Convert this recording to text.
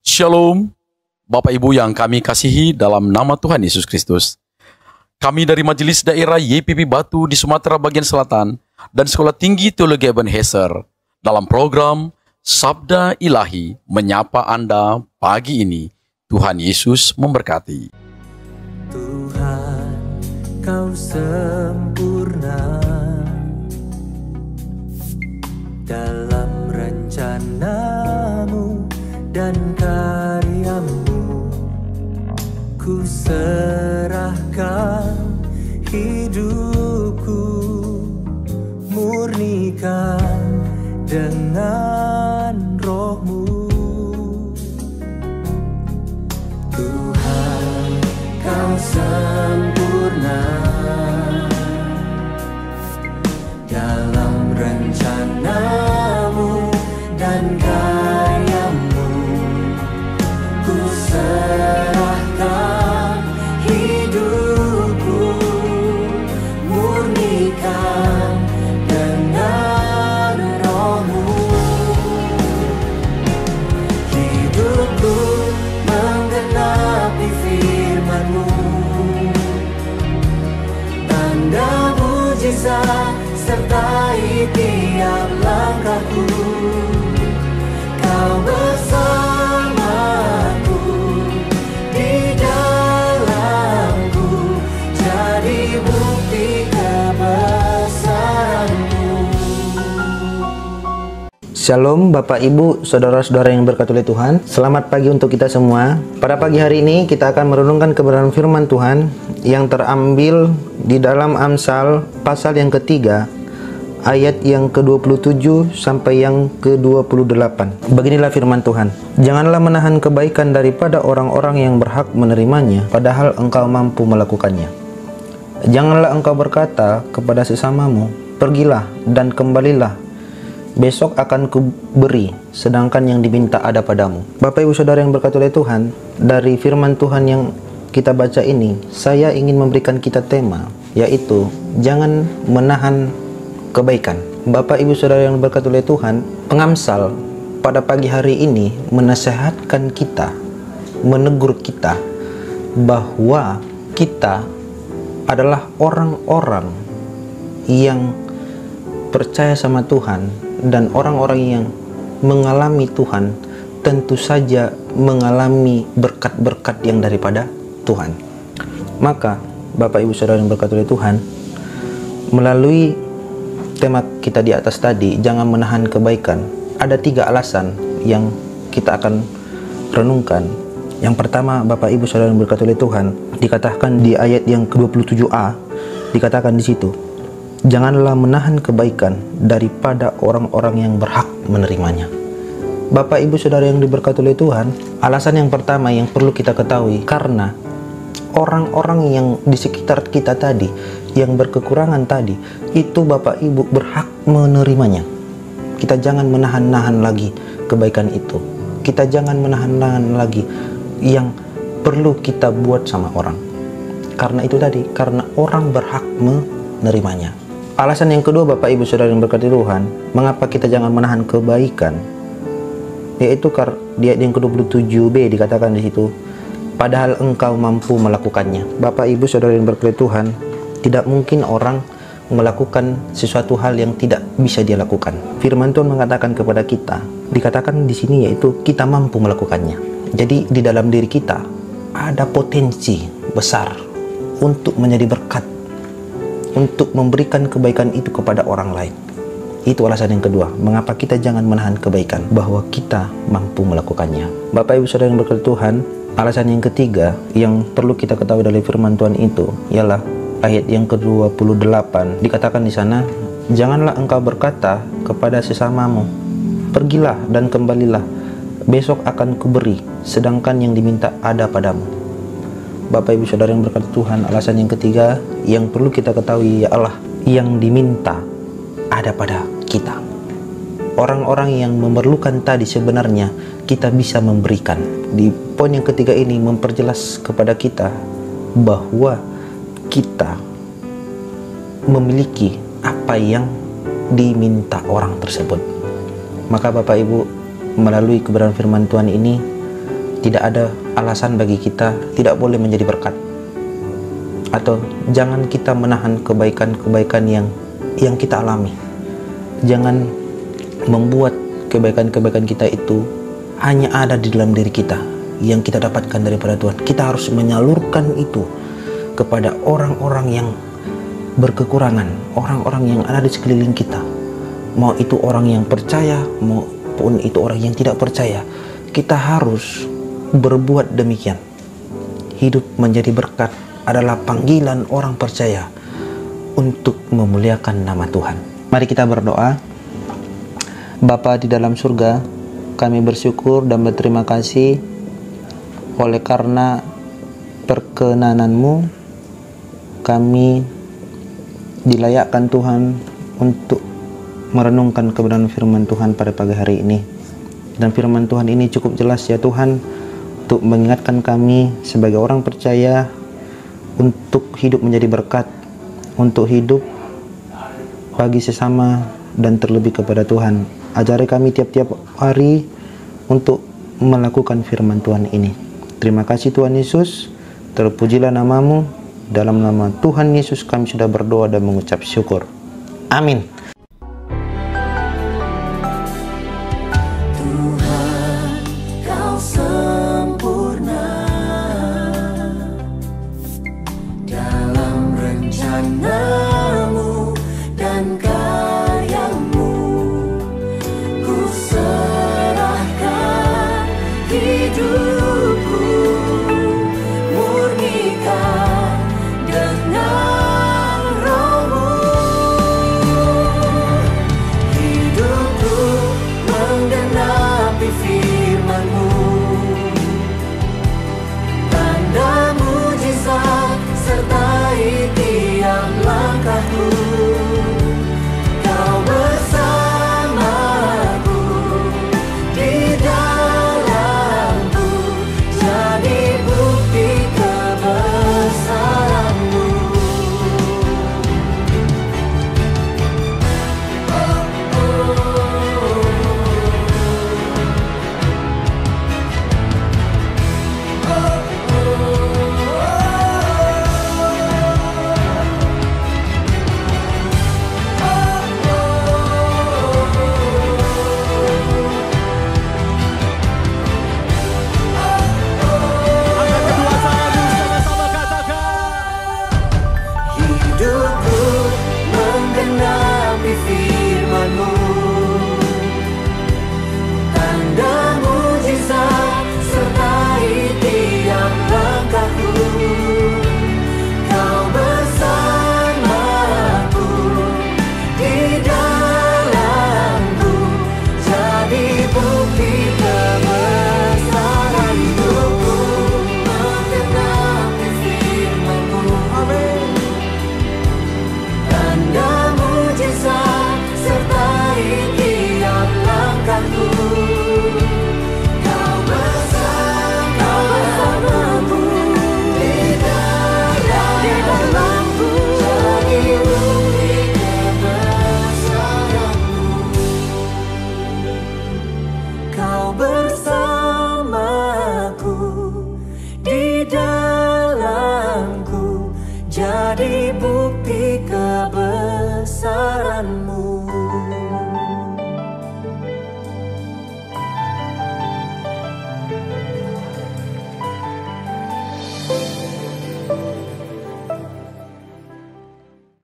Shalom, Bapak Ibu yang kami kasihi dalam nama Tuhan Yesus Kristus. Kami dari Majelis Daerah YPP Batu di Sumatera Bagian Selatan dan Sekolah Tinggi Teologi Ebenezer dalam program Sabda Ilahi menyapa Anda pagi ini. Tuhan Yesus memberkati. Tuhan, Kau sempurna dalam rencana-Mu dan karya-Mu. Ku serahkan hidupku, murnikan dengan Roh-Mu. Tuhan, Kau sempurna dalam rencana-Mu dan karya-Mu. Ku serahkan hidupku, murnikan dengan Roh-Mu. Hidupku menggenapi firman-Mu, tanda mujizat sertai tiap langkahku. Kau bersamaku, di dalamku, jadi bukti kebesaran-Mu. Shalom Bapak Ibu, Saudara-saudara yang berkati oleh Tuhan. Selamat pagi untuk kita semua. Pada pagi hari ini kita akan merenungkan kebenaran firman Tuhan yang terambil di dalam Amsal pasal yang ketiga, ayat yang ke-27 sampai yang ke-28. Beginilah firman Tuhan. Janganlah menahan kebaikan daripada orang-orang yang berhak menerimanya, padahal engkau mampu melakukannya. Janganlah engkau berkata kepada sesamamu, pergilah dan kembalilah, besok akan kuberi, sedangkan yang diminta ada padamu. Bapak Ibu Saudara yang berkati oleh Tuhan, dari firman Tuhan yang kita baca ini, saya ingin memberikan kita tema, yaitu jangan menahan kebaikan. Bapak Ibu Saudara yang berkati oleh Tuhan, pengamsal pada pagi hari ini menasehatkan kita, menegur kita bahwa kita adalah orang-orang yang percaya sama Tuhan, dan orang-orang yang mengalami Tuhan tentu saja mengalami berkat-berkat yang daripada Tuhan. Maka Bapak Ibu Saudara yang berkati oleh Tuhan, melalui tema kita di atas tadi, jangan menahan kebaikan, ada 3 alasan yang kita akan renungkan. Yang pertama, Bapak Ibu Saudara yang berkati oleh Tuhan, dikatakan di ayat yang ke-27a, dikatakan di situ, janganlah menahan kebaikan daripada orang-orang yang berhak menerimanya. Bapak Ibu Saudara yang diberkati oleh Tuhan, alasan yang pertama yang perlu kita ketahui, karena orang-orang yang di sekitar kita tadi, yang berkekurangan tadi, itu Bapak Ibu berhak menerimanya. Kita jangan menahan-nahan lagi kebaikan itu. Kita jangan menahan-nahan lagi yang perlu kita buat sama orang. Karena itu tadi, karena orang berhak menerimanya. Alasan yang kedua, Bapak Ibu Saudara yang berkati Tuhan, mengapa kita jangan menahan kebaikan, yaitu di ayat yang ke-27b dikatakan di situ, padahal engkau mampu melakukannya. Bapak Ibu Saudara yang berkati Tuhan, tidak mungkin orang melakukan sesuatu hal yang tidak bisa dia lakukan. Firman Tuhan mengatakan kepada kita, dikatakan di sini yaitu kita mampu melakukannya. Jadi di dalam diri kita ada potensi besar untuk menjadi berkat, untuk memberikan kebaikan itu kepada orang lain. Itu alasan yang kedua, mengapa kita jangan menahan kebaikan, bahwa kita mampu melakukannya. Bapak Ibu Saudara yang berkati Tuhan, alasan yang ketiga yang perlu kita ketahui dari firman Tuhan itu ialah ayat yang ke-28. Dikatakan di sana, janganlah engkau berkata kepada sesamamu, pergilah dan kembalilah, besok akan kuberi, sedangkan yang diminta ada padamu. Bapak Ibu Saudara yang berkati Tuhan, alasan yang ketiga yang perlu kita ketahui ialah yang diminta ada pada kita. Orang-orang yang memerlukan tadi sebenarnya kita bisa memberikan. Di poin yang ketiga ini memperjelas kepada kita bahwa kita memiliki apa yang diminta orang tersebut. Maka Bapak Ibu, melalui kebenaran firman Tuhan ini, tidak ada alasan bagi kita tidak boleh menjadi berkat. Atau jangan kita menahan kebaikan-kebaikan yang kita alami. Jangan membuat kebaikan-kebaikan kita itu hanya ada di dalam diri kita, yang kita dapatkan daripada Tuhan. Kita harus menyalurkan itu kepada orang-orang yang berkekurangan, orang-orang yang ada di sekeliling kita. Mau itu orang yang percaya, maupun itu orang yang tidak percaya. Kita harus berbuat demikian. Hidup menjadi berkat adalah panggilan orang percaya untuk memuliakan nama Tuhan. Mari kita berdoa. Bapa di dalam surga, kami bersyukur dan berterima kasih oleh karena perkenanan-Mu kami dilayakkan Tuhan untuk merenungkan kebenaran firman Tuhan pada pagi hari ini. Dan firman Tuhan ini cukup jelas ya Tuhan, untuk mengingatkan kami sebagai orang percaya untuk hidup menjadi berkat, untuk hidup bagi sesama dan terlebih kepada Tuhan. Ajari kami tiap-tiap hari untuk melakukan firman Tuhan ini. Terima kasih Tuhan Yesus, terpujilah nama-Mu. Dalam nama Tuhan Yesus kami sudah berdoa dan mengucap syukur. Amin.